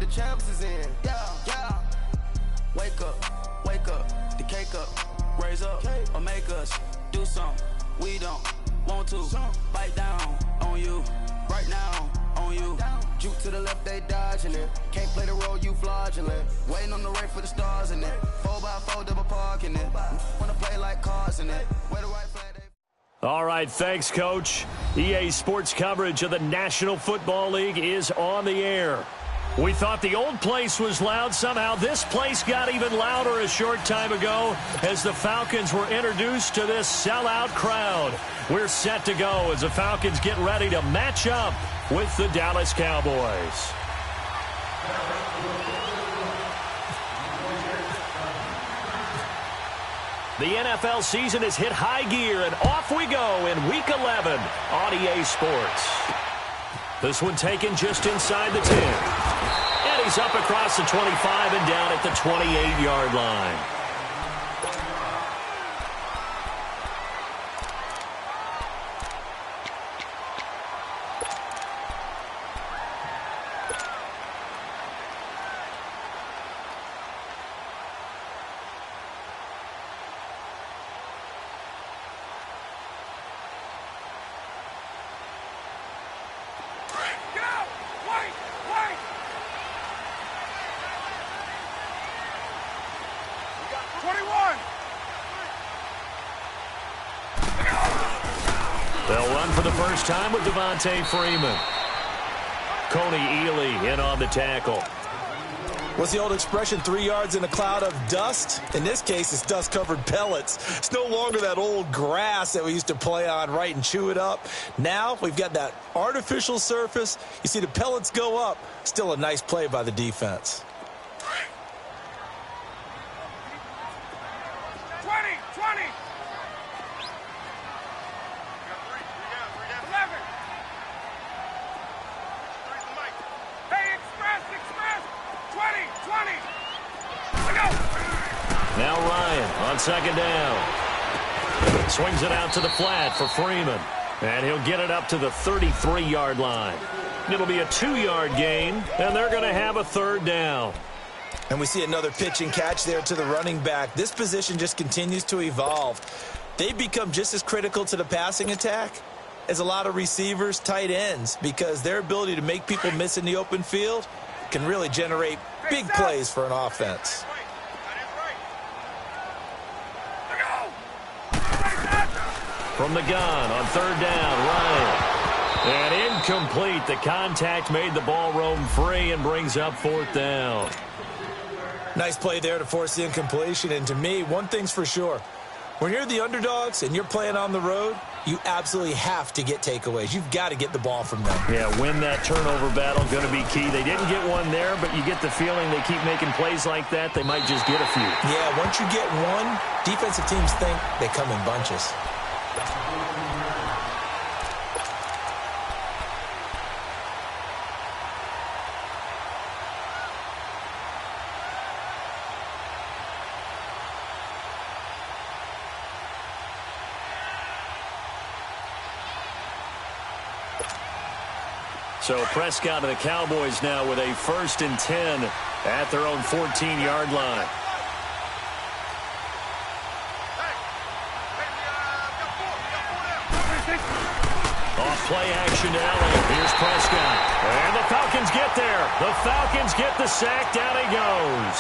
the champs is in. Yeah, yeah. Wake up, the cake up, raise up, or make us do something we don't want to. Bite down on you, right now on you. Juke to the left, they dodging it. Can't play the role, you fraudulent. Waiting on the right for the stars in it. 4x4 double parking it. Wanna play like cars in it. Where the right flag they... All right, thanks, Coach. EA Sports coverage of the National Football League is on the air. We thought the old place was loud. Somehow this place got even louder a short time ago as the Falcons were introduced to this sellout crowd. We're set to go as the Falcons get ready to match up with the Dallas Cowboys. The NFL season has hit high gear, and off we go in Week 11 on EA Sports. This one taken just inside the 10. And he's up across the 25 and down at the 28-yard line. They'll run for the first time with Devontae Freeman. Coney Ely in on the tackle. What's the old expression, 3 yards in a cloud of dust? In this case, it's dust-covered pellets. It's no longer that old grass that we used to play on, right, and chew it up. Now we've got that artificial surface. You see the pellets go up. Still a nice play by the defense. 20. Now Ryan on second down. Swings it out to the flat for Freeman. And he'll get it up to the 33-yard line. It'll be a 2-yard gain, and they're going to have a third down. And we see another pitch and catch there to the running back. This position just continues to evolve. They become just as critical to the passing attack as a lot of receivers, tight ends, because their ability to make people miss in the open field can really generate big plays for an offense. From the gun on third down, Ryan. And incomplete. The contact made the ball roam free and brings up fourth down. Nice play there to force the incompletion. And to me, one thing's for sure. When you're the underdogs and you're playing on the road, you absolutely have to get takeaways. You've got to get the ball from them. Yeah, win that turnover battle, going to be key. They didn't get one there, but you get the feeling they keep making plays like that, they might just get a few. Yeah, once you get one, defensive teams think they come in bunches. So Prescott and the Cowboys now with a 1st and 10 at their own 14-yard line. Off play action to Elliott. Here's Prescott. And the Falcons get there. The Falcons get the sack. Down he goes.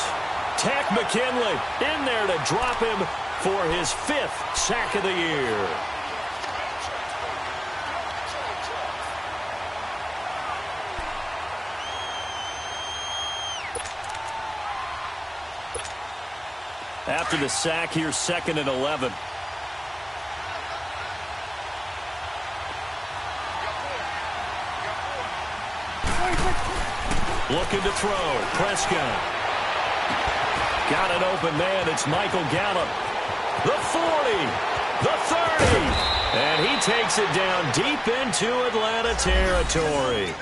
Tack McKinley in there to drop him for his 5th sack of the year. After the sack, here's 2nd and 11. Looking to throw. Prescott. Got an open man. It's Michael Gallup. The 40. The 30. And he takes it down deep into Atlanta territory.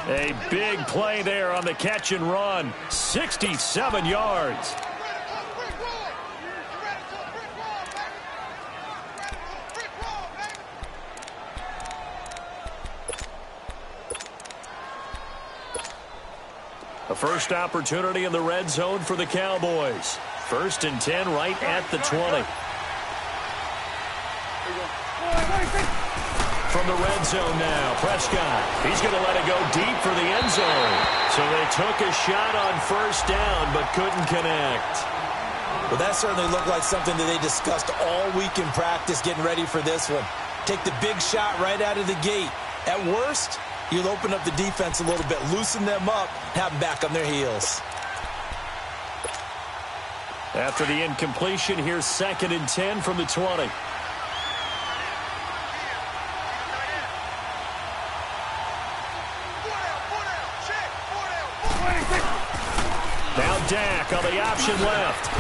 A big play there on the catch and run. 67 yards. A first opportunity in the red zone for the Cowboys. 1st and 10 right at the 20. From the red zone now, Prescott. He's going to let it go deep for the end zone. So they took a shot on 1st down but couldn't connect. Well, that certainly looked like something that they discussed all week in practice getting ready for this one. Take the big shot right out of the gate. At worst, you'll open up the defense a little bit, loosen them up, have them back on their heels. After the incompletion, here's 2nd and 10 from the 20. Now Dak on the option left.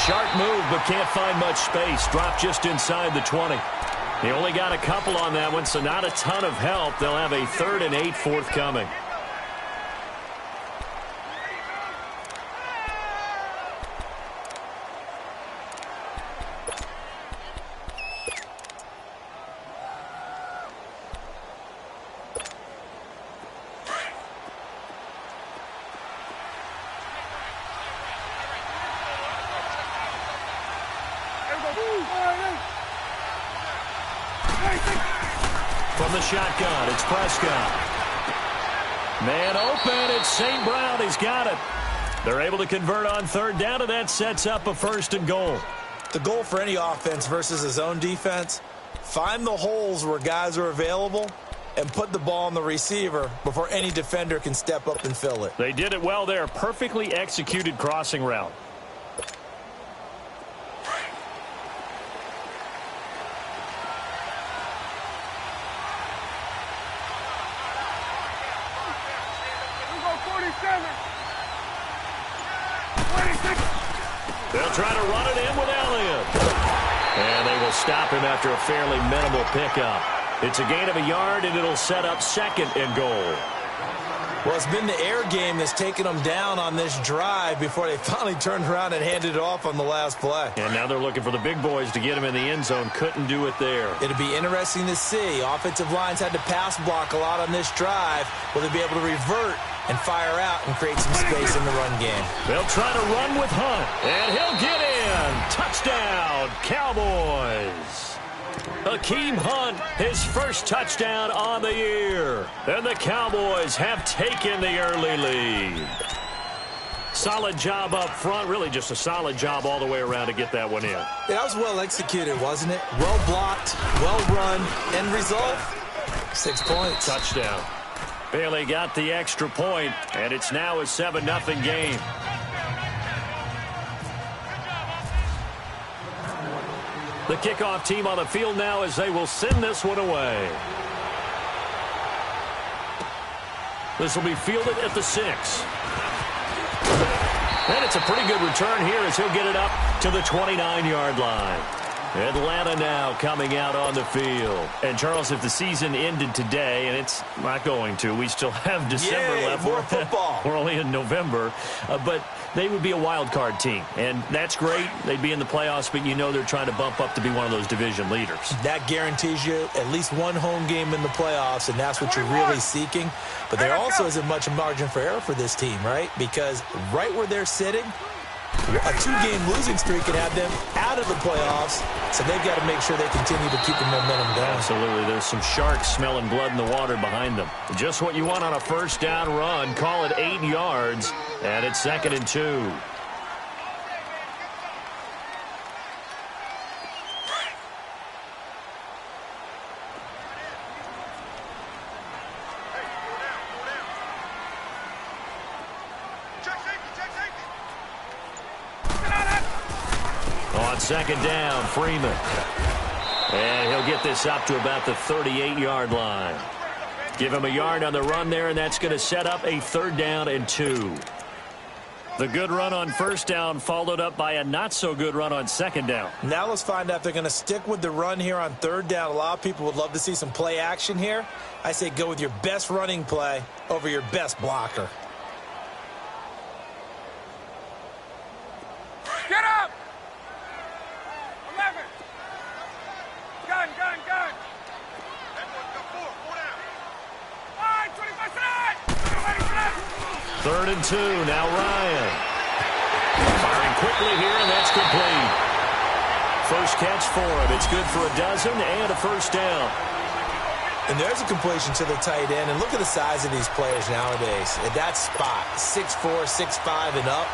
Sharp move, but can't find much space. Dropped just inside the 20. He only got a couple on that one, so not a ton of help. They'll have a 3rd and 8 forthcoming. From the shotgun, it's Prescott. Man open, it's St. Brown. He's got it. They're able to convert on 3rd down, and that sets up a 1st and goal. The goal for any offense versus his own defense, find the holes where guys are available and put the ball on the receiver before any defender can step up and fill it. They did it well there. Perfectly executed crossing route. They'll try to run it in with Elliott. And they will stop him after a fairly minimal pickup. It's a gain of a yard, and it'll set up 2nd and goal. Well, it's been the air game that's taken them down on this drive before they finally turned around and handed it off on the last play. And now they're looking for the big boys to get him in the end zone. Couldn't do it there. It'll be interesting to see. Offensive lines had to pass block a lot on this drive. Will they be able to revert and fire out and create some space in the run game? They'll try to run with Hunt, and he'll get in. Touchdown, Cowboys. Hakeem Hunt, his first touchdown on the year. And the Cowboys have taken the early lead. Solid job up front. Really just a solid job all the way around to get that one in. Yeah, that was well executed, wasn't it? Well blocked, well run. End result, 6 points. Touchdown. Bailey got the extra point, and it's now a 7-0 game. The kickoff team on the field now as they will send this one away. This will be fielded at the 6. And it's a pretty good return here as he'll get it up to the 29-yard line. Atlanta now coming out on the field. And, Charles, if the season ended today, and it's not going to, we still have December left. More football. We're only in November. But they would be a wild card team. And that's great. They'd be in the playoffs, but you know they're trying to bump up to be one of those division leaders. That guarantees you at least one home game in the playoffs, and that's what you're really seeking. But there also isn't much margin for error for this team, right? Because right where they're sitting, a 2-game losing streak can have them out of the playoffs, so they've got to make sure they continue to keep the momentum going. Absolutely. There's some sharks smelling blood in the water behind them. Just what you want on a first down run. Call it 8 yards, and it's 2nd and 2. On 2nd down, Freeman. And he'll get this up to about the 38-yard line. Give him a yard on the run there, and that's going to set up a 3rd down and 2. The good run on 1st down followed up by a not-so-good run on 2nd down. Now let's find out if they're going to stick with the run here on 3rd down. A lot of people would love to see some play action here. I say go with your best running play over your best blocker. Get up! 11. Gun. That one got 4. 4 down. All right, 25 side. 3rd and 2. Now Ryan. Firing quickly here, and that's complete. First catch for him. It's good for a dozen and a first down. And there's a completion to the tight end. And look at the size of these players nowadays. At that spot, 6'4", 6'5", and up.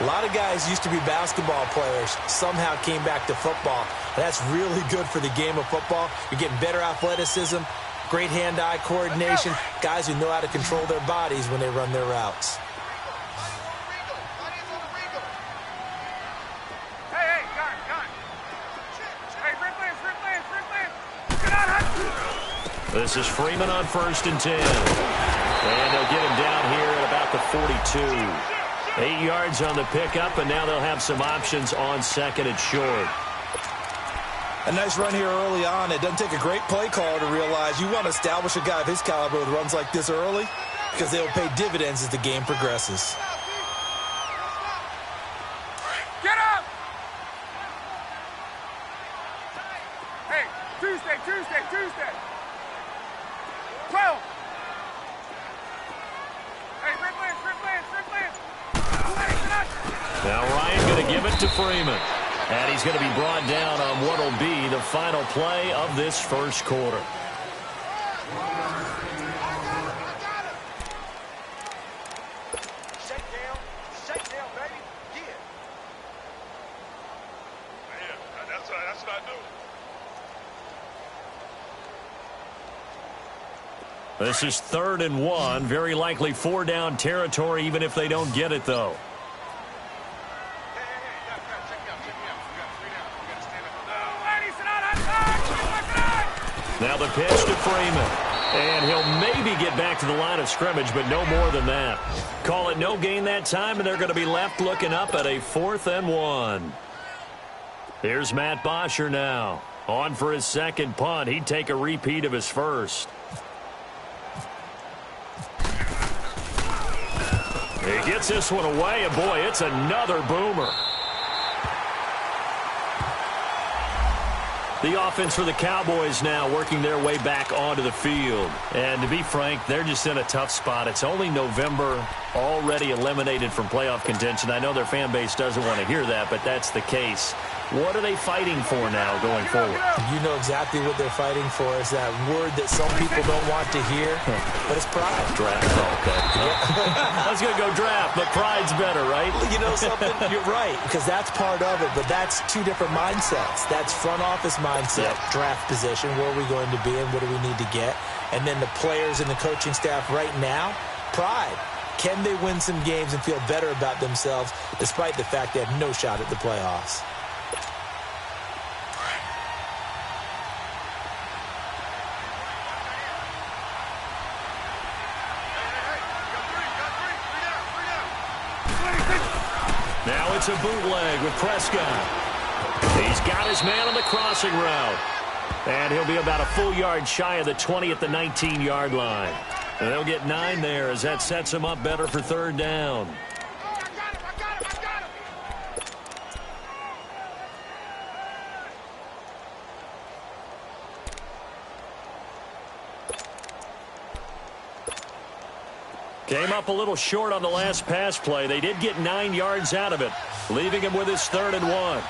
A lot of guys used to be basketball players, somehow came back to football. That's really good for the game of football. You're getting better athleticism, great hand-eye coordination, guys who know how to control their bodies when they run their routes. This is Freeman on 1st and 10. And they'll get him down here at about the 42. 8 yards on the pickup, and now they'll have some options on 2nd and short. A nice run here early on. It doesn't take a great play caller to realize you want to establish a guy of his caliber with runs like this early because they will pay dividends as the game progresses. Get up! Hey, Tuesday. 12. Hey, Rick Lance. Now Ryan going to give it to Freeman. And he's going to be brought down on what will be the final play of this first quarter. Shakedown, baby. Yeah. Man, that's what I do. This is 3rd and 1. Very likely 4-down territory, even if they don't get it, though. Now the pitch to Freeman. And he'll maybe get back to the line of scrimmage, but no more than that. Call it no gain that time, and they're going to be left looking up at a 4th and 1. Here's Matt Bosher now. On for his 2nd punt. He'd take a repeat of his first. He gets this one away, and boy, it's another boomer. The offense for the Cowboys now working their way back onto the field. And to be frank, they're just in a tough spot. It's only November, already eliminated from playoff contention. I know their fan base doesn't want to hear that, but that's the case. What are they fighting for now going forward? You know exactly what they're fighting for. Is that word that some people don't want to hear, but it's pride. Draft, okay. I was going to go draft, but pride's better, right? You know something? You're right, because that's part of it, but that's two different mindsets. That's front office mindset, draft position, where are we going to be and what do we need to get? And then the players and the coaching staff right now, pride. Can they win some games and feel better about themselves despite the fact they have no shot at the playoffs? Now it's a bootleg with Prescott. He's got his man on the crossing route. And he'll be about a full yard shy of the 20 at the 19-yard line. And they'll get 9 there as that sets him up better for 3rd down. Came up a little short on the last pass play. They did get 9 yards out of it, leaving him with his 3rd and 1.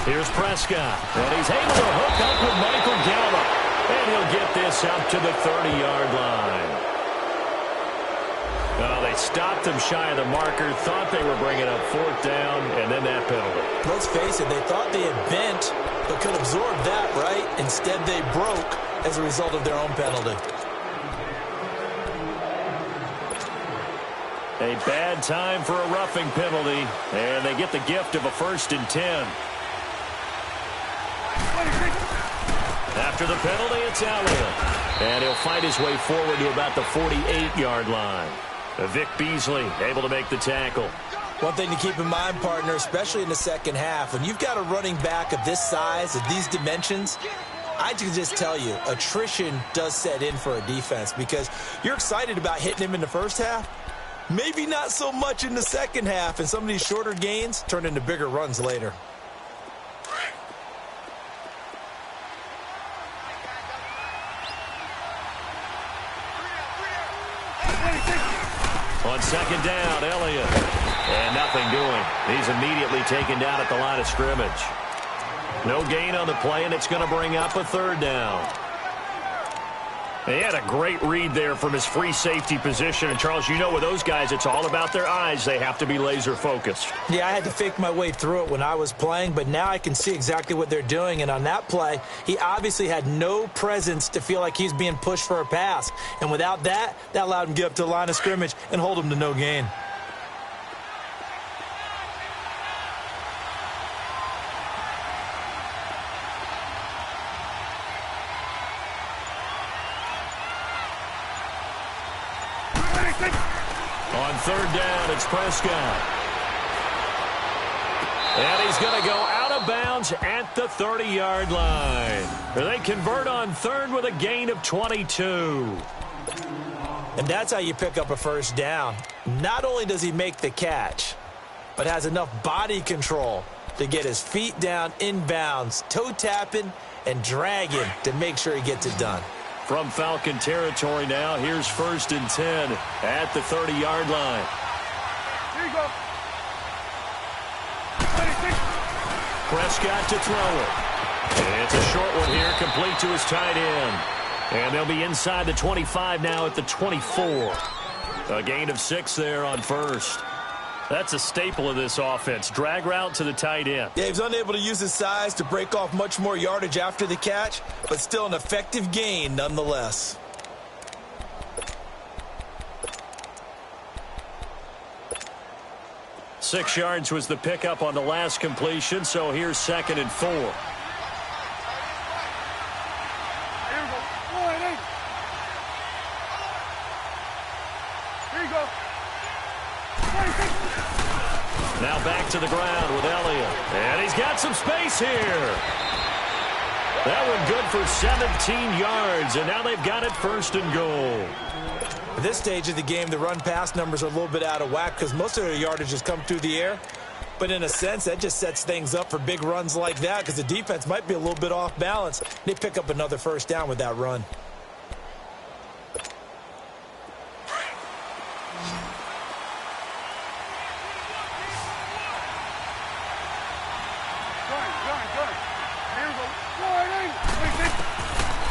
Here's Prescott, and he's able to hook up with Michael Gallup, and he'll get this out to the 30-yard line. They stopped him shy of the marker, thought they were bringing up 4th down, and then that penalty. Let's face it, they thought they had bent, but could absorb that, right? Instead, they broke as a result of their own penalty. A bad time for a roughing penalty, and they get the gift of a 1st and 10. After the penalty, it's Elliott. And he'll fight his way forward to about the 48-yard line. Vic Beasley able to make the tackle. One thing to keep in mind, partner, especially in the second half, when you've got a running back of this size, of these dimensions, I can just tell you, attrition does set in for a defense because you're excited about hitting him in the first half. Maybe not so much in the second half, and some of these shorter gains turn into bigger runs later. On second down, Elliott. And nothing doing. He's immediately taken down at the line of scrimmage. No gain on the play, and it's going to bring up a third down. He had a great read there from his free safety position. And, Charles, you know with those guys, it's all about their eyes. They have to be laser-focused. Yeah, I had to fake my way through it when I was playing, but now I can see exactly what they're doing. And on that play, he obviously had no presence to feel like he's being pushed for a pass. And without that, that allowed him to get up to the line of scrimmage and hold him to no gain. On third down, it's Prescott. And he's going to go out of bounds at the 30-yard line. They convert on third with a gain of 22. And that's how you pick up a first down. Not only does he make the catch, but has enough body control to get his feet down inbounds, toe tapping and dragging to make sure he gets it done. From Falcon territory now, here's 1st and 10 at the 30-yard line. Here you go. Prescott to throw it. And it's a short one here, complete to his tight end. And they'll be inside the 25 now at the 24. A gain of 6 there on first. That's a staple of this offense. Drag route to the tight end. Yeah, he was unable to use his size to break off much more yardage after the catch, but still an effective gain nonetheless. Six yards was the pickup on the last completion, so here's 2nd and 4. Here we go. Go ahead, Here you go. Now back to the ground with Elliott. And he's got some space here. That one good for 17 yards, and now they've got it 1st and goal. At this stage of the game, the run-pass numbers are a little bit out of whack because most of their yardage has come through the air. But in a sense, that just sets things up for big runs like that because the defense might be a little bit off balance. They pick up another first down with that run.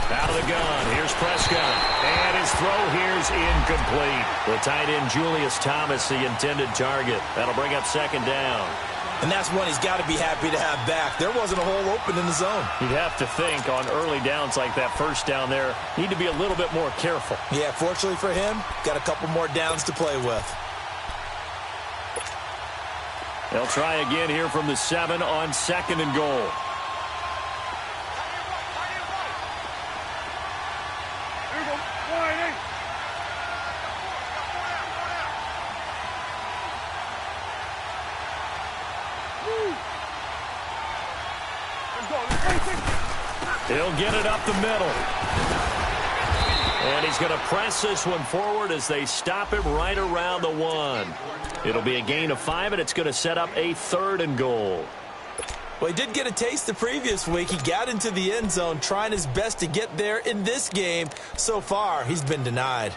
Out of the gun, here's Prescott. And his throw here's incomplete. The tight end, Julius Thomas, the intended target. That'll bring up 2nd down. And that's one he's got to be happy to have back. There wasn't a hole open in the zone. You'd have to think on early downs like that first down there, need to be a little bit more careful. Yeah, fortunately for him, got a couple more downs to play with. They'll try again here from the 7 on 2nd and goal. He'll get it up the middle. And he's going to press this one forward as they stop him right around the 1. It'll be a gain of 5, and it's going to set up a 3rd and goal. Well, he did get a taste the previous week. He got into the end zone trying his best to get there in this game. So far, he's been denied.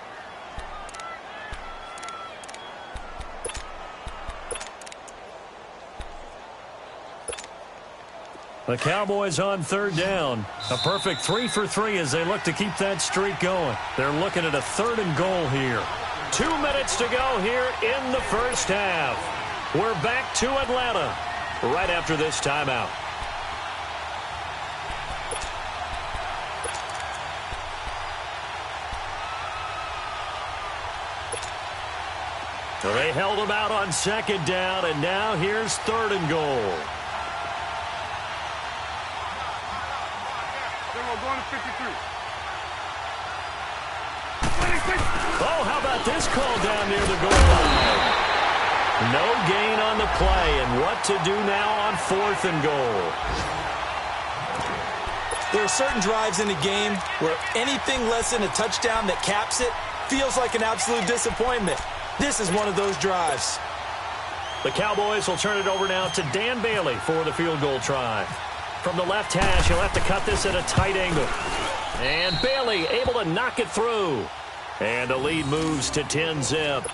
The Cowboys on 3rd down. A perfect 3 for 3 as they look to keep that streak going. They're looking at a 3rd and goal here. 2 minutes to go here in the first half. We're back to Atlanta right after this timeout. So they held him out on 2nd down, and now here's 3rd and goal. Going to 53. Oh, how about this call down near the goal line? No gain on the play, and what to do now on 4th and goal? There are certain drives in the game where anything less than a touchdown that caps it feels like an absolute disappointment. This is one of those drives. The Cowboys will turn it over now to Dan Bailey for the field goal try. From the left hash, he'll have to cut this at a tight angle. And Bailey able to knock it through. And the lead moves to 10-zip.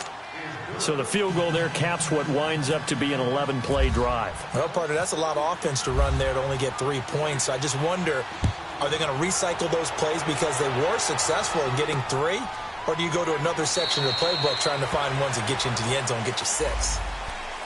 So the field goal there caps what winds up to be an 11-play drive. Well, partner, that's a lot of offense to run there to only get 3 points. I just wonder, are they going to recycle those plays because they were successful in getting 3? Or do you go to another section of the playbook trying to find ones that get you into the end zone and get you 6?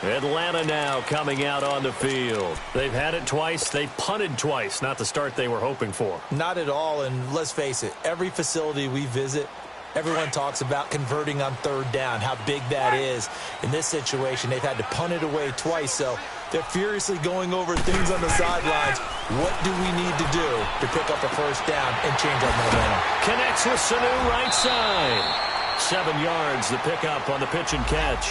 Atlanta now coming out on the field. They've had it twice. They've punted twice. Not the start they were hoping for. Not at all, and let's face it, every facility we visit, everyone talks about converting on 3rd down, how big that is. In this situation, they've had to punt it away twice, so they're furiously going over things on the sidelines. What do we need to do to pick up a 1st down and change our momentum? Connects with Sanu right side. 7 yards, the pickup on the pitch and catch.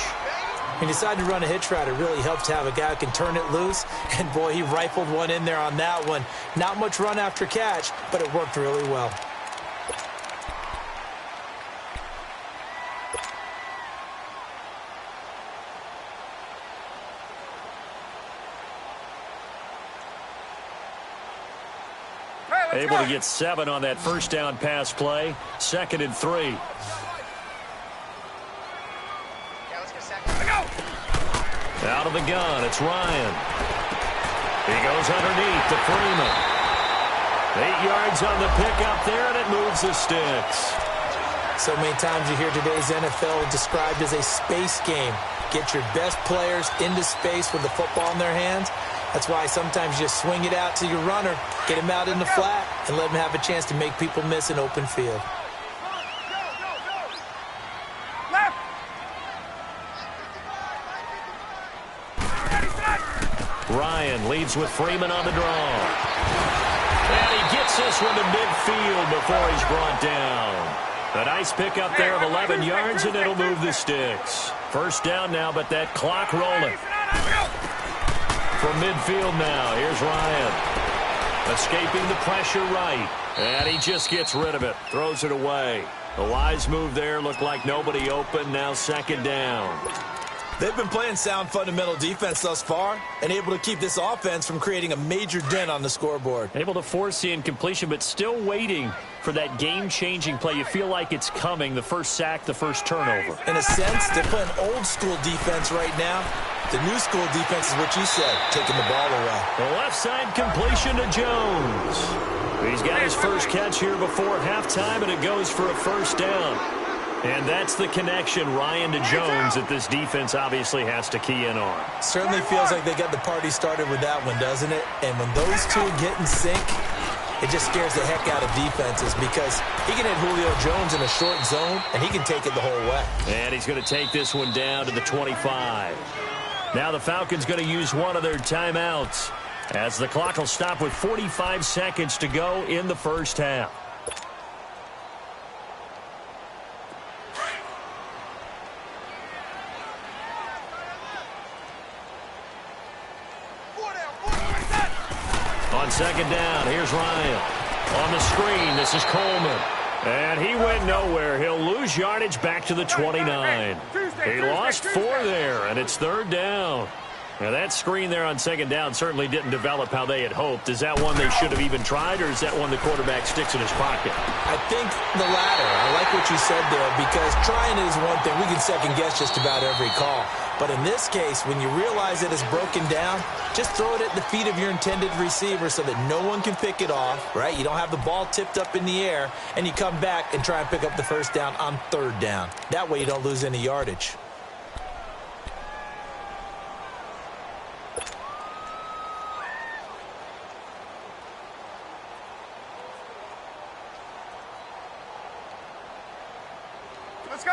He decided to run a hitch route. It really helps to have a guy who can turn it loose. And, boy, he rifled one in there on that one. Not much run after catch, but it worked really well. Able to get 7 on that 1st down pass play. 2nd and 3. Out of the gun, it's Ryan. He goes underneath to Freeman. 8 yards on the pickup there, and it moves the sticks. So many times you hear today's NFL described as a space game. Get your best players into space with the football in their hands. That's why sometimes you swing it out to your runner, get him out in the flat, and let him have a chance to make people miss an open field. Ryan leads with Freeman on the draw. And he gets this one to midfield before he's brought down. A nice pickup there of 11 yards, and it'll move the sticks. 1st down now, but that clock rolling. From midfield now, here's Ryan. Escaping the pressure right. And he just gets rid of it. Throws it away. A wise move there. Looked like nobody open. Now 2nd down. They've been playing sound fundamental defense thus far and able to keep this offense from creating a major dent on the scoreboard. Able to force the incompletion, but still waiting for that game-changing play. You feel like it's coming, the 1st sack, the 1st turnover. In a sense, they're playing old-school defense right now. The new school defense is what you said, taking the ball away. The left side completion to Jones. He's got his 1st catch here before halftime, and it goes for a 1st down. And that's the connection, Ryan to Jones, that this defense obviously has to key in on. Certainly feels like they got the party started with that one, doesn't it? And when those two get in sync, it just scares the heck out of defenses because he can hit Julio Jones in a short zone, and he can take it the whole way. And he's going to take this one down to the 25. Now the Falcons going to use one of their timeouts as the clock will stop with 45 seconds to go in the 1st half. On 2nd down, here's Ryan. On the screen, this is Coleman. And he went nowhere. He'll lose yardage back to the 29. He lost 4 there, and it's 3rd down. Now, that screen there on 2nd down certainly didn't develop how they had hoped. Is that one they should have even tried, or is that one the quarterback sticks in his pocket? I think the latter. I like what you said there because trying it is one thing. We can second-guess just about every call. But in this case, when you realize it is broken down, just throw it at the feet of your intended receiver so that no one can pick it off, right? You don't have the ball tipped up in the air, and you come back and try and pick up the 1st down on 3rd down. That way you don't lose any yardage.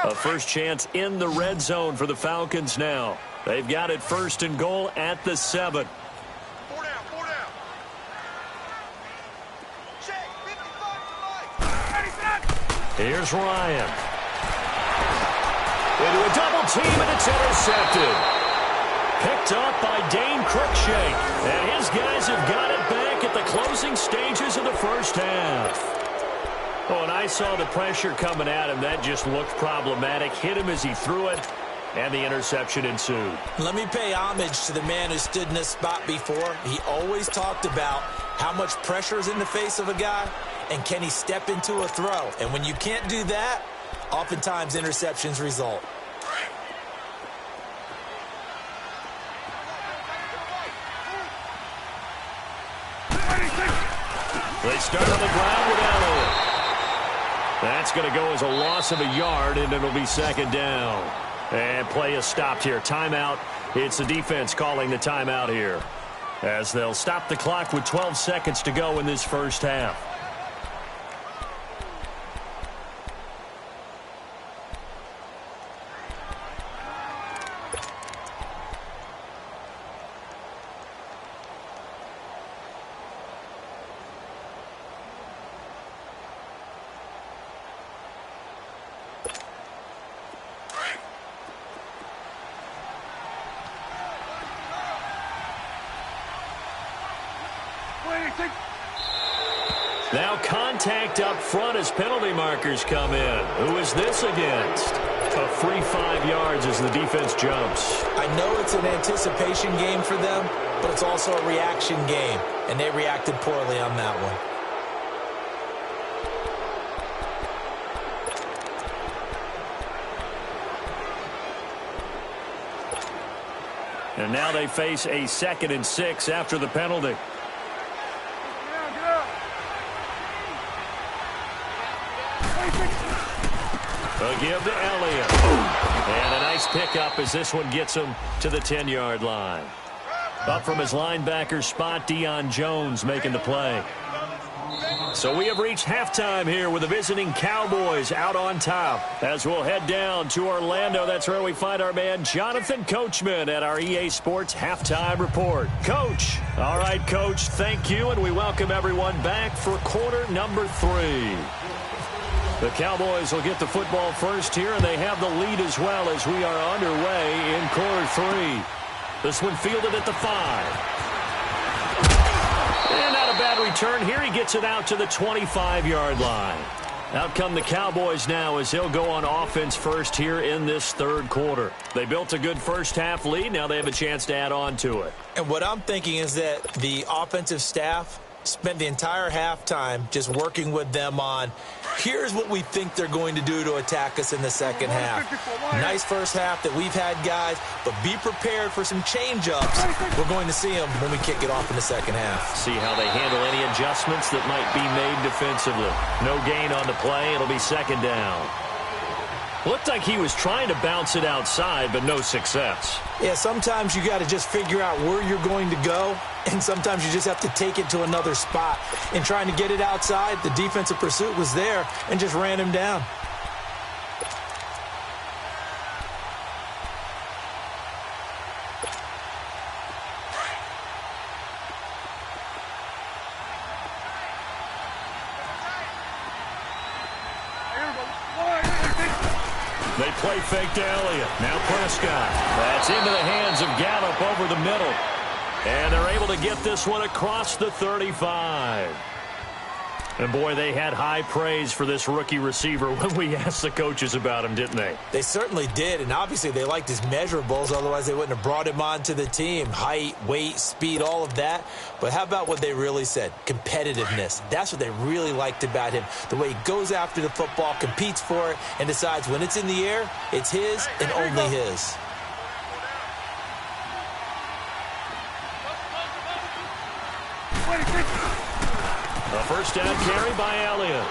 A 1st chance in the red zone for the Falcons now. They've got it 1st and goal at the 7. 4 down, 4 down. Check, 55 to Here's Ryan. Into a double team, and it's intercepted. Picked up by Dane Cruikshank. And his guys have got it back at the closing stages of the 1st half. Oh, and I saw the pressure coming at him. That just looked problematic. Hit him as he threw it, and the interception ensued. Let me pay homage to the man who stood in this spot before. He always talked about how much pressure is in the face of a guy, and can he step into a throw. And when you can't do that, oftentimes interceptions result. They start on the ground with Elliott. That's going to go as a loss of a yard, and it'll be second down. And play is stopped here. Timeout. It's the defense calling the timeout here, as they'll stop the clock with 12 seconds to go in this first half. Now contact up front as penalty markers come in. Who is this against? A free 5 yards as the defense jumps. I know it's an anticipation game for them, but it's also a reaction game, and they reacted poorly on that one. And now they face a 2nd and 6 after the penalty. A give to Elliott. And a nice pickup as this one gets him to the 10-yard line. Up from his linebacker spot, Deion Jones making the play. So we have reached halftime here with the visiting Cowboys out on top. As we'll head down to Orlando, that's where we find our man Jonathan Coachman at our EA Sports Halftime Report. Coach. All right, Coach, thank you, and we welcome everyone back for quarter number 3. The Cowboys will get the football first here, and they have the lead as well as we are underway in quarter 3. This one fielded at the 5. And not a bad return here. He gets it out to the 25-yard line. Out come the Cowboys now as he'll go on offense first here in this third quarter. They built a good first-half lead. Now they have a chance to add on to it. And what I'm thinking is that the offensive staff spent the entire halftime just working with them on, here's what we think they're going to do to attack us in the second half. Nice first half that we've had, guys, but be prepared for some change-ups. We're going to see them when we kick it off in the second half. See how they handle any adjustments that might be made defensively. No gain on the play. It'll be second down. Looked like he was trying to bounce it outside, but no success. Yeah, sometimes you got to just figure out where you're going to go, and sometimes you just have to take it to another spot. In trying to get it outside, the defensive pursuit was there and just ran him down. They play fake to Elliott. Now Prescott. That's into the hands of Gallup over the middle. And they're able to get this one across the 35. And, boy, they had high praise for this rookie receiver when we asked the coaches about him, didn't they? They certainly did, and obviously they liked his measurables. Otherwise, they wouldn't have brought him onto the team. Height, weight, speed, all of that. But how about what they really said? Competitiveness. That's what they really liked about him. The way he goes after the football, competes for it, and decides when it's in the air, it's his and only his. A first down carry by Elliott.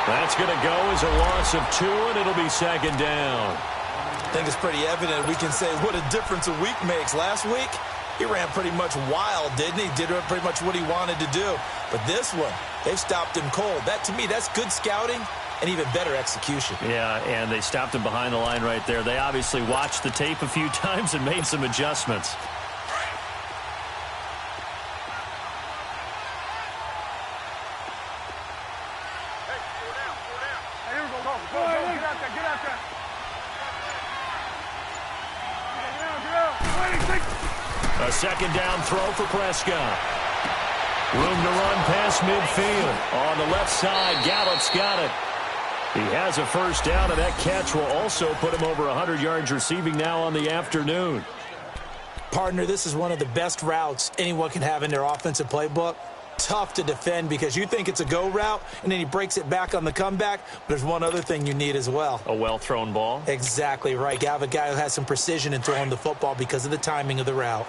That's going to go as a loss of 2, and it'll be second down. I think it's pretty evident. We can say what a difference a week makes. Last week, he ran pretty much wild, didn't he? Did pretty much what he wanted to do. But this one, they've stopped him cold. That, to me, that's good scouting and even better execution. Yeah, and they stopped him behind the line right there. They obviously watched the tape a few times and made some adjustments. A second down throw for Prescott. Room to run past midfield. On the left side, Gallup's got it. He has a first down, and that catch will also put him over 100 yards receiving now on the afternoon. Partner, this is one of the best routes anyone can have in their offensive playbook. Tough to defend because you think it's a go route, and then he breaks it back on the comeback. But there's one other thing you need as well. A well-thrown ball? Exactly right. You have a guy who has some precision in throwing the football because of the timing of the route.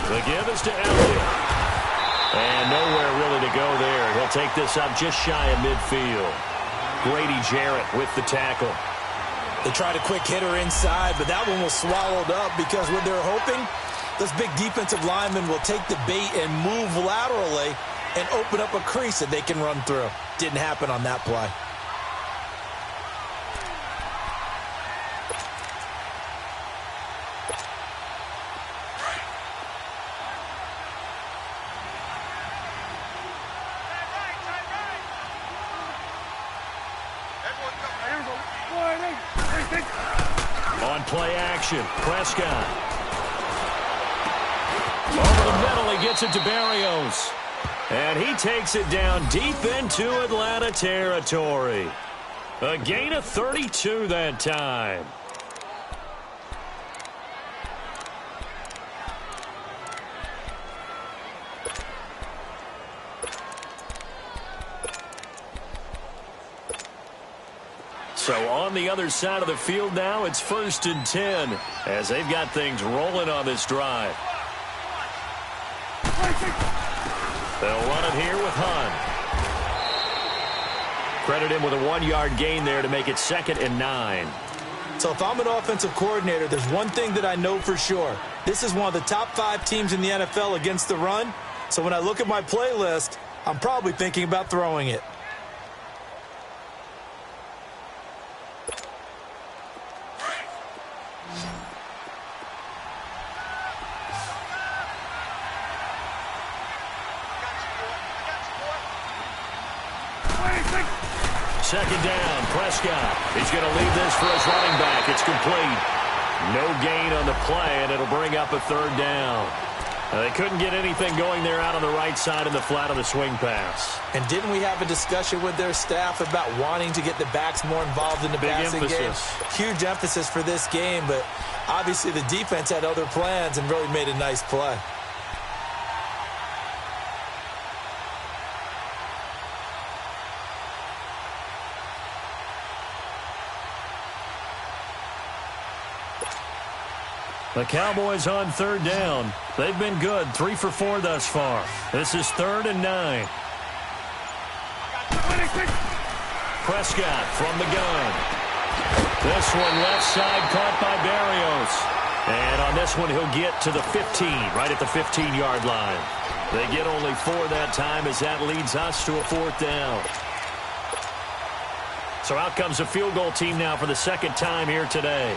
The give is to Elliott. And nowhere really to go there. He'll take this up just shy of midfield. Grady Jarrett with the tackle. They tried a quick hitter inside, but that one was swallowed up because what they're hoping, those big defensive linemen will take the bait and move laterally and open up a crease that they can run through. Didn't happen on that play. On play action, Prescott. Over the middle, he gets it to Barrios. And he takes it down deep into Atlanta territory. A gain of 32 that time. So on the other side of the field now, it's 1st and 10 as they've got things rolling on this drive. They'll run it here with Hunt. Credit him with a 1-yard gain there to make it 2nd and 9. So if I'm an offensive coordinator, there's one thing that I know for sure. This is one of the top 5 teams in the NFL against the run. So when I look at my playlist, I'm probably thinking about throwing it. Second down, Prescott. He's going to leave this for his running back. It's complete. No gain on the play, and it'll bring up a 3rd down. They couldn't get anything going there out on the right side in the flat of the swing pass. And didn't we have a discussion with their staff about wanting to get the backs more involved in the passing game? Huge emphasis for this game, but obviously the defense had other plans and really made a nice play. The Cowboys on 3rd down. They've been good, 3 for 4 thus far. This is 3rd and 9. Prescott from the gun. This one left side caught by Barrios. And on this one, he'll get to the 15, right at the 15-yard line. They get only 4 that time as that leads us to a 4th down. So out comes a field goal team now for the 2nd time here today.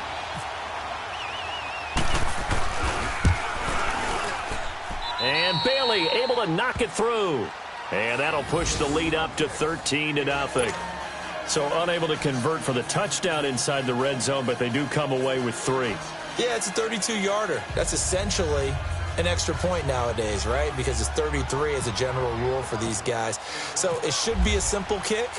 And Bailey able to knock it through. And that'll push the lead up to 13-0. So unable to convert for the touchdown inside the red zone, but they do come away with 3. Yeah, it's a 32-yarder. That's essentially an extra point nowadays, right? Because it's 33 as a general rule for these guys. So it should be a simple kick.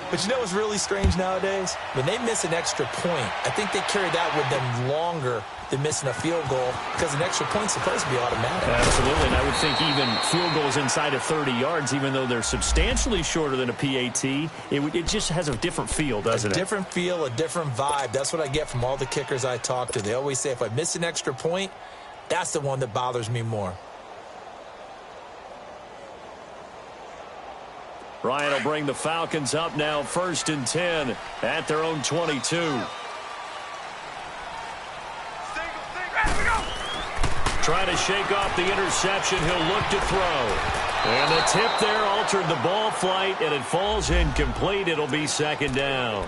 But you know what's really strange nowadays? When they miss an extra point, I think they carry that with them longer than missing a field goal because an extra point's supposed to be automatic. Absolutely, and I would think even field goals inside of 30 yards, even though they're substantially shorter than a PAT, it just has a different feel, doesn't it? A different feel, a different vibe. That's what I get from all the kickers I talk to. They always say if I miss an extra point, that's the one that bothers me more. Ryan will bring the Falcons up now 1st and 10 at their own 22. Trying to shake off the interception. He'll look to throw. And the tip there altered the ball flight, and it falls incomplete. It'll be 2nd down.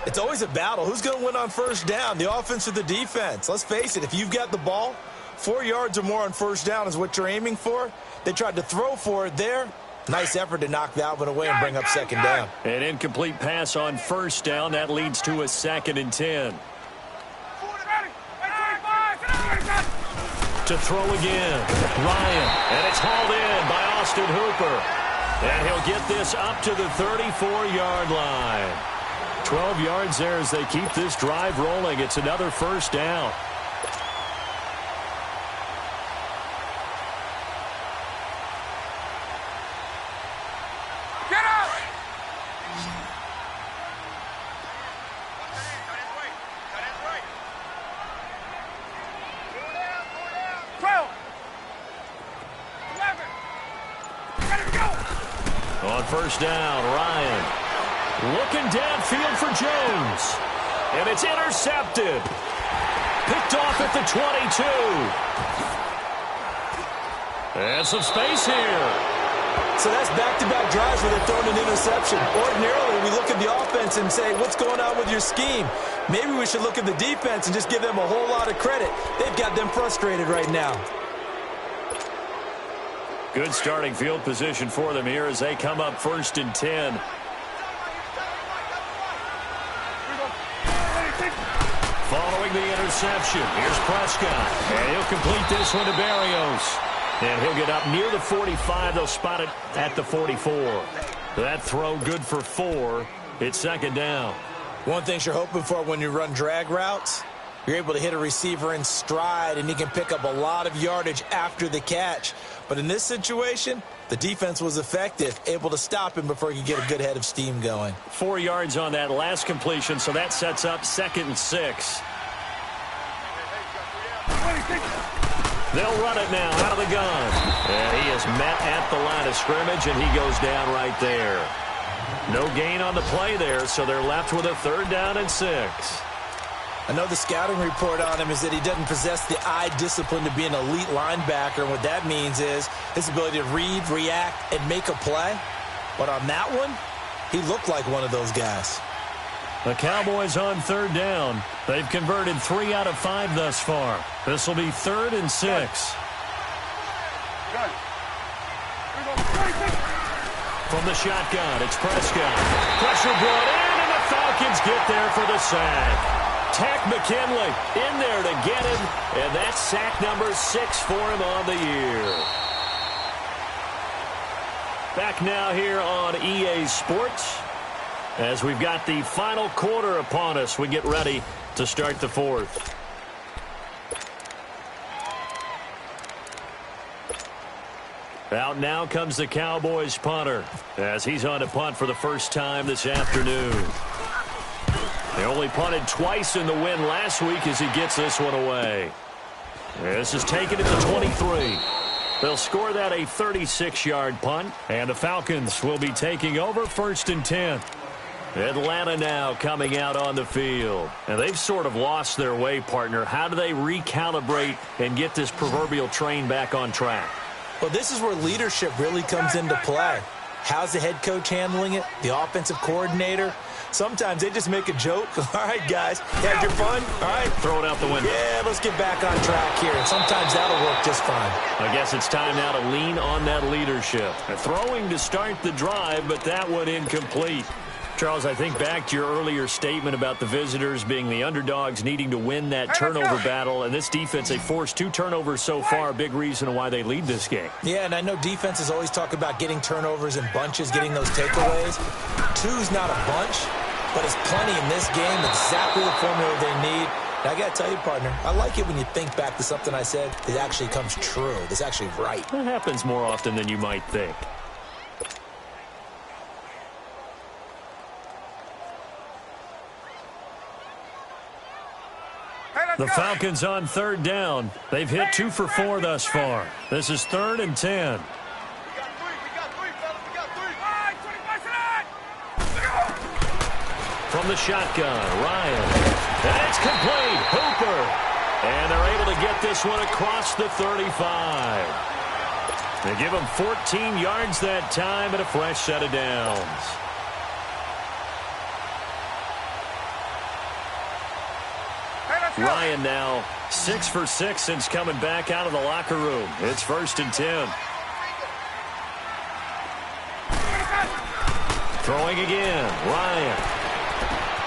It's always a battle. Who's going to win on 1st down, the offense or the defense? Let's face it, if you've got the ball, 4 yards or more on 1st down is what you're aiming for. They tried to throw for it there. Nice effort to knock that one away and bring up 2nd down. An incomplete pass on 1st down. That leads to a 2nd and 10. To throw again, Ryan, and it's hauled in by Austin Hooper. And he'll get this up to the 34-yard line. 12 yards there as they keep this drive rolling. It's another 1st down. Get up! On first down, Ryan looking downfield for Jones. And it's intercepted. Picked off at the 22. And some space here. So that's back-to-back drives where they're throwing an interception. Ordinarily, we look at the offense and say, what's going on with your scheme? Maybe we should look at the defense and just give them a whole lot of credit. They've got them frustrated right now. Good starting field position for them here as they come up 1st and 10. Following the interception, here's Prescott. And he'll complete this one to Berrios. And he'll get up near the 45. They'll spot it at the 44. That throw good for 4. It's 2nd down. One thing you're hoping for when you run drag routes, you're able to hit a receiver in stride, and he can pick up a lot of yardage after the catch. But in this situation, the defense was effective, able to stop him before he could get a good head of steam going. 4 yards on that last completion, so that sets up 2nd and 6. They'll run it now out of the gun. And he is met at the line of scrimmage, and he goes down right there. No gain on the play there, so they're left with a 3rd down and 6. I know the scouting report on him is that he doesn't possess the eye discipline to be an elite linebacker. And what that means is his ability to read, react, and make a play. But on that one, he looked like one of those guys. The Cowboys on 3rd down. They've converted 3 out of 5 thus far. This will be 3rd and 6. From the shotgun, it's Prescott. Pressure brought in, and the Falcons get there for the sack. Tack McKinley in there to get him, and that's sack number 6 for him on the year. Back now here on EA Sports. As we've got the final quarter upon us, we get ready to start the 4th. Out now comes the Cowboys punter as he's on to punt for the first time this afternoon. They only punted twice in the win last week as he gets this one away. This is taken at the 23. They'll score that a 36-yard punt, and the Falcons will be taking over 1st and 10. Atlanta now coming out on the field. And they've sort of lost their way, partner. How do they recalibrate and get this proverbial train back on track? Well, this is where leadership really comes into play. How's the head coach handling it? The offensive coordinator? Sometimes they just make a joke. All right, guys, had your fun? All right. Throw it out the window. Yeah, let's get back on track here. And sometimes that'll work just fine. I guess it's time now to lean on that leadership. Throwing to start the drive, but that one incomplete. Charles, I think back to your earlier statement about the visitors being the underdogs needing to win that turnover battle. And this defense, they forced 2 turnovers so far, a big reason why they lead this game. Yeah, and I know defenses always talk about getting turnovers in bunches, getting those takeaways. 2's not a bunch, but it's plenty in this game, exactly the formula they need. And I got to tell you, partner, I like it when you think back to something I said that actually comes true. That's actually right. That happens more often than you might think. The Falcons on 3rd down. They've hit 2 for 4 thus far. This is 3rd and 10. From the shotgun, Ryan. And it's complete. Hooper. And they're able to get this one across the 35. They give him 14 yards that time and a fresh set of downs. Ryan now 6 for 6 since coming back out of the locker room. It's 1st and 10. Throwing again, Ryan.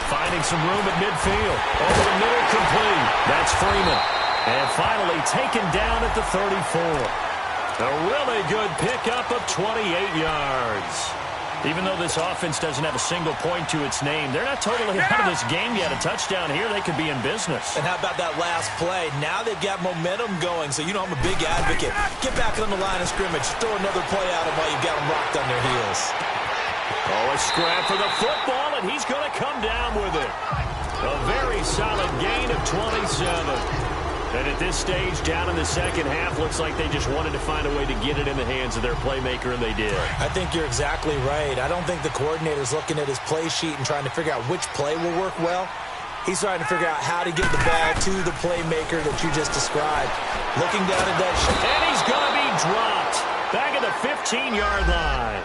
Finding some room at midfield. Over the middle, complete. That's Freeman. And finally taken down at the 34. A really good pickup of 28 yards. Even though this offense doesn't have a single point to its name, they're not totally out of this game yet. A touchdown here, they could be in business. And how about that last play? Now they've got momentum going, so you know I'm a big advocate. Get back on the line of scrimmage. Throw another play at them while you've got them locked on their heels. Oh, a scrap for the football, and he's going to come down with it. A very solid gain of 27. And at this stage, down in the second half, looks like they just wanted to find a way to get it in the hands of their playmaker, and they did. I think you're exactly right. I don't think the coordinator's looking at his play sheet and trying to figure out which play will work well. He's trying to figure out how to get the ball to the playmaker that you just described. Looking down at that shot. And he's going to be dropped. Back at the 15-yard line.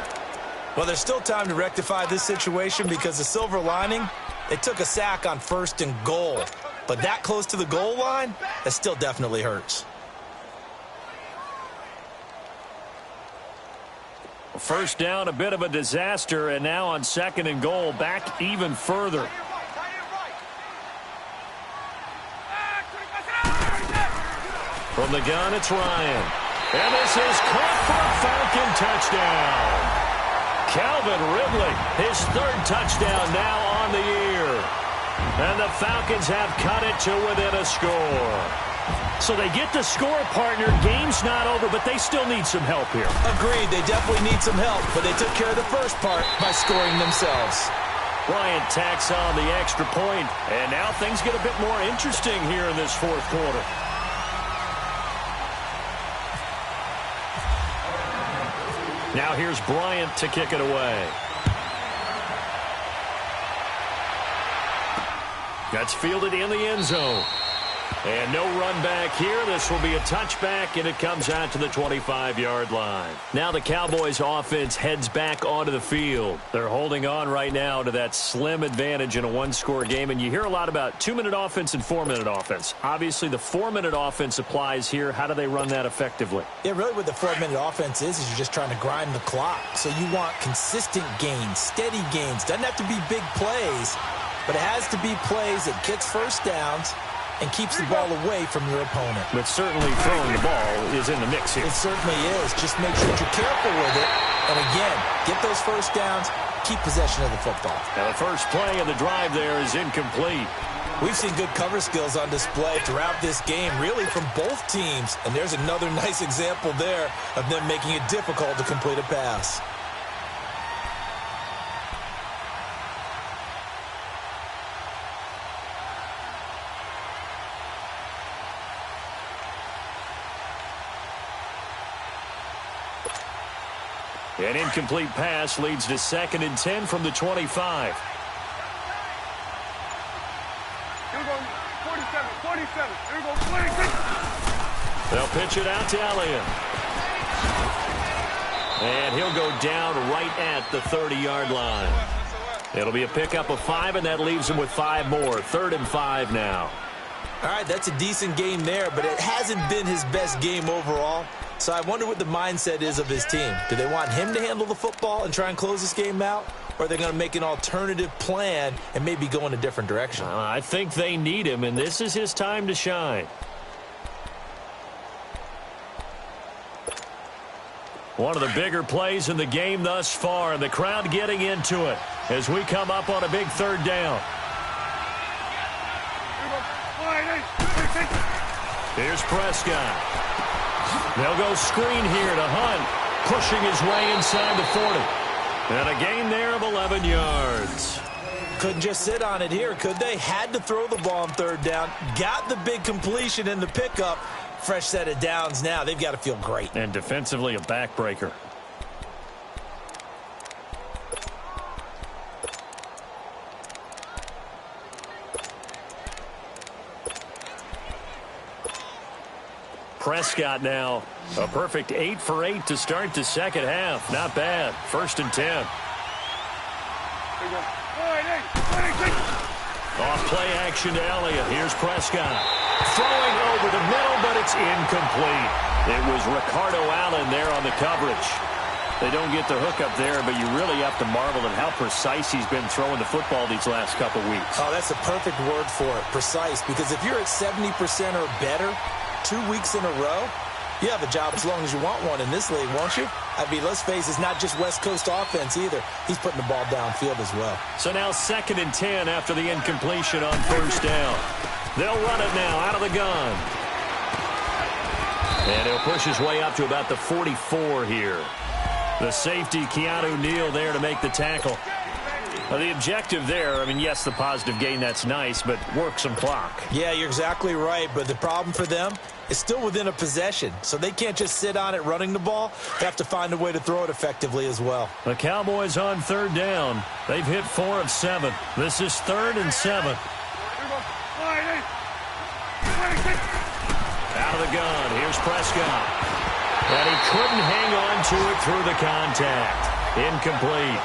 Well, there's still time to rectify this situation because the silver lining, they took a sack on 1st and goal. But that close to the goal line, that still definitely hurts. First down, a bit of a disaster, and now on 2nd and goal, back even further. From the gun, it's Ryan. And this is caught for a Falcon touchdown. Calvin Ridley, his 3rd touchdown now on the year. And the Falcons have cut it to within a score. So they get the score, partner. Game's not over, but they still need some help here. Agreed. They definitely need some help, but they took care of the first part by scoring themselves. Bryant tacks on the extra point, and now things get a bit more interesting here in this 4th quarter. Now here's Bryant to kick it away. That's fielded in the end zone. And no run back here. This will be a touchback, and it comes out to the 25-yard line. Now the Cowboys offense heads back onto the field. They're holding on right now to that slim advantage in a one-score game, and you hear a lot about 2-minute offense and 4-minute offense. Obviously, the 4-minute offense applies here. How do they run that effectively? Yeah, really what the 4-minute offense is you're just trying to grind the clock. So you want consistent gains, steady gains. Doesn't have to be big plays, but it has to be plays that gets first downs and keeps the ball away from your opponent. But certainly throwing the ball is in the mix here. It certainly is. Just make sure that you're careful with it. And again, get those first downs, keep possession of the football. Now the first play of the drive there is incomplete. We've seen good cover skills on display throughout this game, really from both teams. And there's another nice example there of them making it difficult to complete a pass. An incomplete pass leads to 2nd and 10 from the 25. Here we go, 47. Here we go, 26. They'll pitch it out to Elliott. And he'll go down right at the 30-yard line. It'll be a pickup of 5, and that leaves him with 5 more. 3rd and 5 now. All right, that's a decent game there, but it hasn't been his best game overall. So I wonder what the mindset is of his team. Do they want him to handle the football and try and close this game out? Or are they going to make an alternative plan and maybe go in a different direction? I think they need him, and this is his time to shine. One of the bigger plays in the game thus far, and the crowd getting into it as we come up on a big 3rd down. Here's Prescott. They'll go screen here to Hunt, pushing his way inside the 40. And a gain there of 11 yards. Couldn't just sit on it here, could they? Had to throw the ball on 3rd down. Got the big completion in the pickup. Fresh set of downs now. They've got to feel great. And defensively, a backbreaker. Prescott now, a perfect 8 for 8 to start the second half. Not bad. 1st and 10. Off play action to Elliott. Here's Prescott. Throwing over the middle, but it's incomplete. It was Ricardo Allen there on the coverage. They don't get the hook up there, but you really have to marvel at how precise he's been throwing the football these last couple weeks. Oh, that's a perfect word for it, precise, because if you're at 70% or better 2 weeks in a row, you have a job as long as you want one in this league, won't you? I mean, let's face it, it's not just West Coast offense either. He's putting the ball downfield as well. So now 2nd and 10 after the incompletion on 1st down. They'll run it now out of the gun. And he'll push his way up to about the 44 here. The safety, Keanu Neal, there to make the tackle. Well, the objective there, I mean, yes, the positive gain, that's nice, but work some clock. Yeah, you're exactly right, but the problem for them is still within a possession, so they can't just sit on it running the ball. They have to find a way to throw it effectively as well. The Cowboys on third down. They've hit 4 of 7. This is 3rd and 7. Out of the gun, here's Prescott. And he couldn't hang on to it through the contact. Incomplete.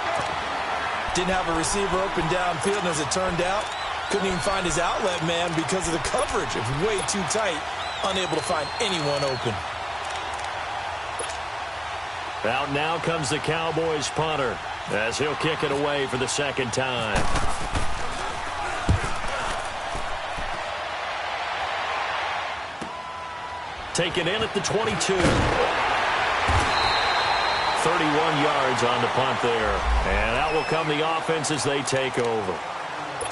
Didn't have a receiver open downfield, and as it turned out, couldn't even find his outlet man because of the coverage. It was way too tight, unable to find anyone open. Out now comes the Cowboys punter as he'll kick it away for the second time. Taken in at the 22. 31 yards on the punt there. And out will come the offense as they take over.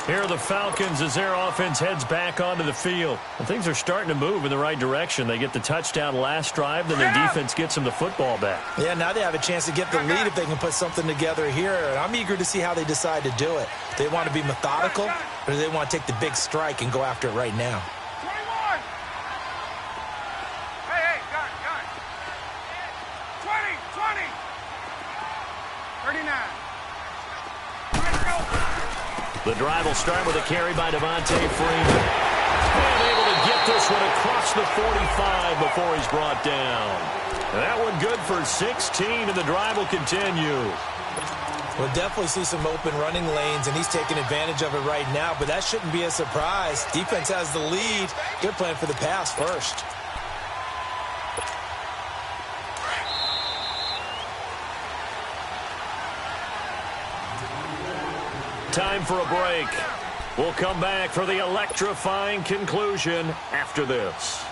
Here are the Falcons as their offense heads back onto the field. And things are starting to move in the right direction. They get the touchdown last drive, then their defense gets them the football back. Yeah, now they have a chance to get the lead if they can put something together here. And I'm eager to see how they decide to do it. Do they want to be methodical, or do they want to take the big strike and go after it right now? 21. Hey, gun. 20. 39. The drive will start with a carry by Devontae Freeman. And able to get this one across the 45 before he's brought down. That one good for 16, and the drive will continue. We'll definitely see some open running lanes, and he's taking advantage of it right now, but that shouldn't be a surprise. Defense has the lead. They're playing for the pass first. Time for a break. We'll come back for the electrifying conclusion after this.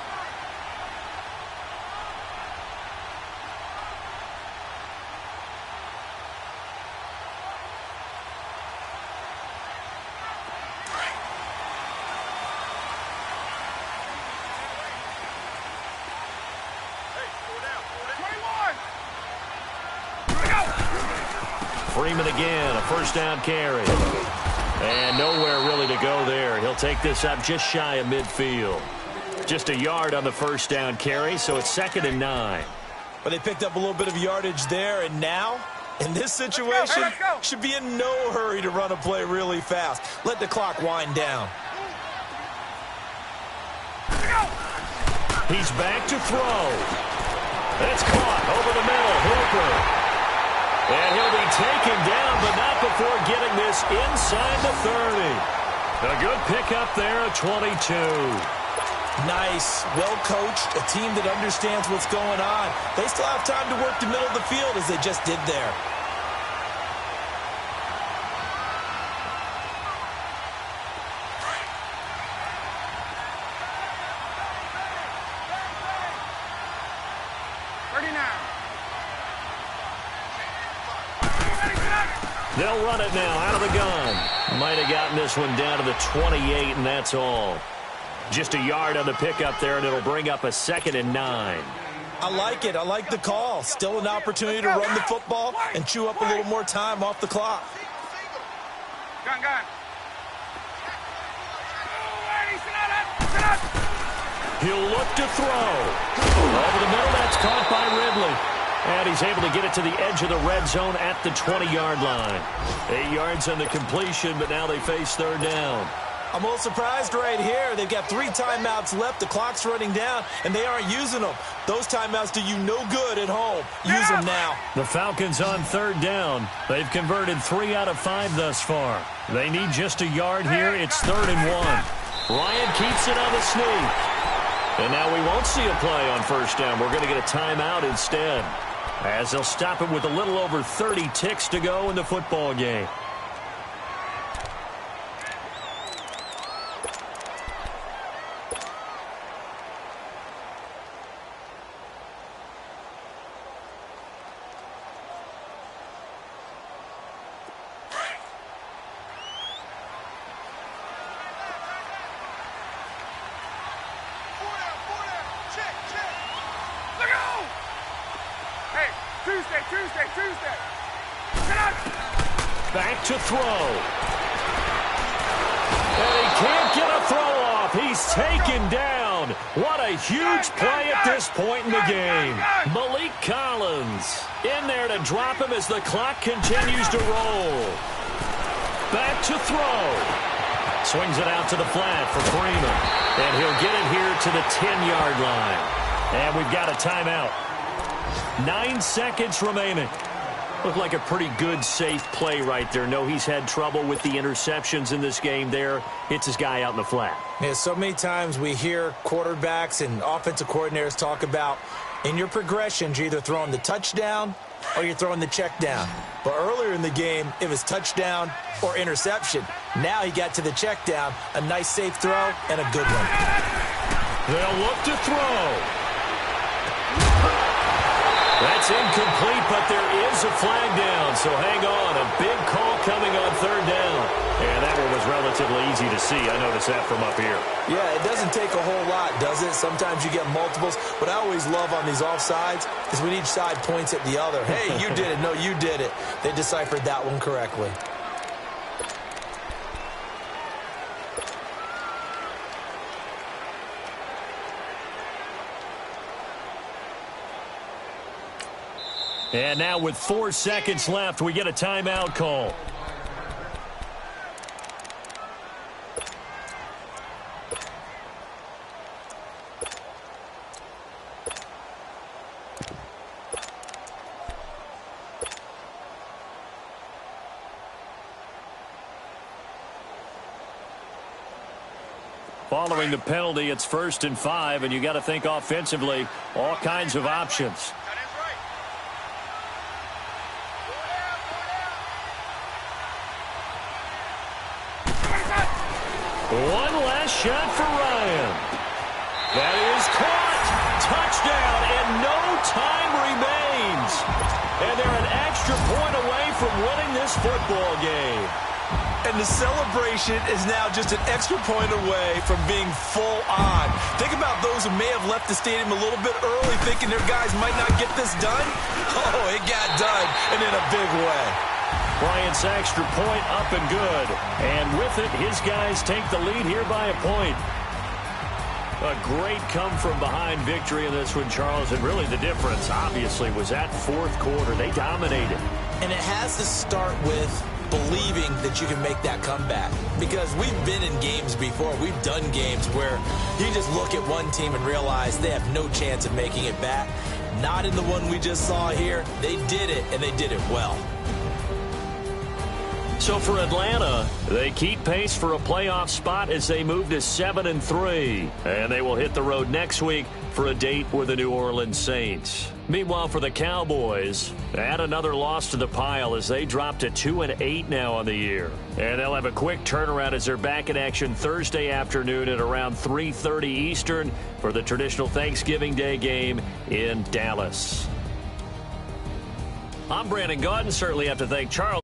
Freeman again, a first down carry. And nowhere really to go there. He'll take this up just shy of midfield. Just a yard on the first down carry, so it's 2nd and 9. But they picked up a little bit of yardage there, and now, in this situation, should be in no hurry to run a play really fast. Let the clock wind down. He's back to throw. It's caught over the middle. Hooper. And he'll be taken down, but not before getting this inside the 30. A good pickup there at 22. Nice, well-coached, a team that understands what's going on. They still have time to work the middle of the field as they just did there. They'll run it now out of the gun. Might have gotten this one down to the 28, and that's all. Just a yard on the pickup there, and it'll bring up a 2nd and 9. I like it. I like the call. Still an opportunity to run the football and chew up a little more time off the clock. Gun. He'll look to throw. Over the middle, that's caught by Ridley. And he's able to get it to the edge of the red zone at the 20-yard line. 8 yards on the completion, but now they face 3rd down. I'm a little surprised right here. They've got 3 timeouts left. The clock's running down, and they aren't using them. Those timeouts do you no good at home. Use them now. The Falcons on 3rd down. They've converted 3 out of 5 thus far. They need just a yard here. It's 3rd and 1. Ryan keeps it on the sneak. And now we won't see a play on 1st down. We're going to get a timeout instead, as they'll stop it with a little over 30 ticks to go in the football game. Back to throw. And he can't get a throw off. He's taken down. What a huge play at this point in the game. Malik Collins in there to drop him as the clock continues to roll. Back to throw. Swings it out to the flat for Freeman. And he'll get it here to the 10-yard line. And we've got a timeout. 9 seconds remaining. Looked like a pretty good, safe play right there. No, he's had trouble with the interceptions in this game there. Hits his guy out in the flat. Yeah, so many times we hear quarterbacks and offensive coordinators talk about in your progressions, you're either throwing the touchdown or you're throwing the check down. But earlier in the game, it was touchdown or interception. Now he got to the check down, a nice safe throw, and a good one. They'll look to throw. That's incomplete, but there is a flag down, so hang on. A big call coming on third down. And that one was relatively easy to see. I noticed that from up here. Yeah, it doesn't take a whole lot, does it? Sometimes you get multiples. What I always love on these offsides is when each side points at the other. Hey, you did it. No, you did it. They deciphered that one correctly. And now with 4 seconds left, we get a timeout call. Following the penalty, it's 1st and 5, and you got to think offensively, all kinds of options. One last shot for Ryan. That is caught. Touchdown, and no time remains. And they're an extra point away from winning this football game. And the celebration is now just an extra point away from being full on. Think about those who may have left the stadium a little bit early thinking their guys might not get this done. Oh, it got done, and in a big way. Bryant's extra point up and good. And with it, his guys take the lead here by a point. A great come-from-behind victory in this one, Charles. And really the difference, obviously, was that fourth quarter. They dominated. And it has to start with believing that you can make that comeback. Because we've been in games before. We've done games where you just look at one team and realize they have no chance of making it back. Not in the one we just saw here. They did it, and they did it well. So for Atlanta, they keep pace for a playoff spot as they move to 7-3. And they will hit the road next week for a date with the New Orleans Saints. Meanwhile, for the Cowboys, add another loss to the pile as they drop to 2-8 now on the year. And they'll have a quick turnaround as they're back in action Thursday afternoon at around 3:30 Eastern for the traditional Thanksgiving Day game in Dallas. I'm Brandon Gaudin. Certainly have to thank Charles